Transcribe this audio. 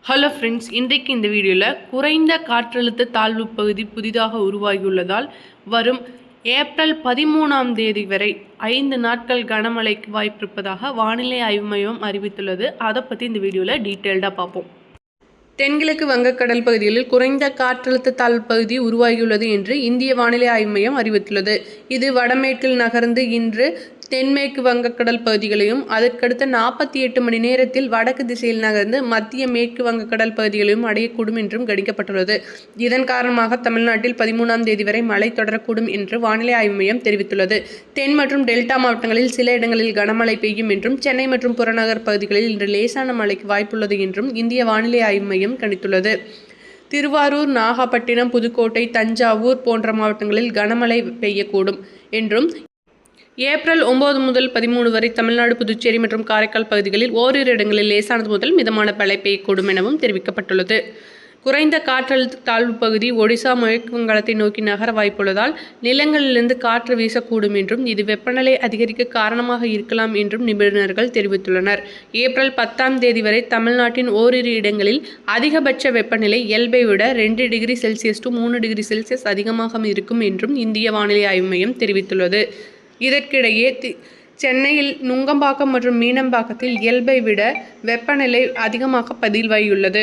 Hello friends, இன்றைக்கு இந்த வீடியோவில் குறைந்த காற்றழுத்த தாழ்வு பகுதி புதிதாக உருவாகியுள்ளதால் வரும் ஏப்ரல் 13ஆம் தேதி வரை 5 நாட்கள் கனமழைக்கு வாய்ப்பிருப்பதாக வானிலை ஆய்வு மையம் அறிவித்துள்ளது. அதை பற்றி இந்த வீடியோவில் டீட்டெயில்டாக பார்ப்போம். தென்கிழக்கு வங்கக்கடல் பகுதிகளில் குறைந்த காற்றழுத்த தாழ்வு பகுதி உருவாகியுள்ளது என்று இந்திய வானிலை ஆய்வு மையம் அறிவித்துள்ளது. இது வடமேற்கில் நகர்ந்து இன்று தென்மேற்கு வங்கக்கடல் பகுதிகளையும் அதற்கடுத்த 48 மணி நேரத்தில் வடக்கு திசையில் நகர்ந்து மத்திய மேற்கு வங்கக்கடல் பகுதிகளையும் அடையக்கூடும் என்றும் கணிக்கப்பட்டுள்ளது. இதன் காரணமாக தமிழ்நாட்டில் 13ஆம் தேதி வரை மழை தொடரக்கூடும் என்று வானிலை ஆய்வு மையம் தெரிவித்துள்ளது. தென் மற்றும் டெல்டா மாவட்டங்களில் சில இடங்களில் கனமழை பெய்யும் என்றும் சென்னை மற்றும் புறநகர் பகுதிகளில் இன்று லேசான மழைக்கு வாய்ப்புள்ளது என்றும் இந்திய வானிலை ஆய்வு மையம் கணித்துள்ளது. திருவாரூர், நாகப்பட்டினம், புதுக்கோட்டை, தஞ்சாவூர் போன்ற மாவட்டங்களில் கனமழை பெய்யக்கூடும் என்றும் ஏப்ரல் 9 முதல் 13 வரை தமிழ்நாடு, புதுச்சேரி மற்றும் காரைக்கால் பகுதிகளில் ஓரிரு இடங்களில் லேசானது முதல் மிதமான மழை பெய்யக்கூடும் எனவும் தெரிவிக்கப்பட்டுள்ளது. குறைந்த காற்றழுத்த தாழ்வு பகுதி ஒடிசா, மேற்கு வங்காளத்தை நோக்கி நகர வாய்ப்புள்ளதால் நிலங்களிலிருந்து காற்று வீசக்கூடும் என்றும் இது வெப்பநிலை அதிகரிக்க காரணமாக இருக்கலாம் என்றும் நிபுணர்கள் தெரிவித்துள்ளனர். ஏப்ரல் 10ஆம் தேதி வரை தமிழ்நாட்டின் ஓரிரு இடங்களில் அதிகபட்ச வெப்பநிலை இயல்பை விட 2 degree Celsius to 3 degree Celsius அதிகமாக இருக்கும் என்றும் இந்திய வானிலை ஆய்வு மையம் தெரிவித்துள்ளது. இதற்கிடையே சென்னையில் நுங்கம்பாக்கம் மற்றும் மீனம்பாக்கத்தில் இயல்பை விட வெப்பநிலை அதிகமாக பதிவாகியுள்ளது.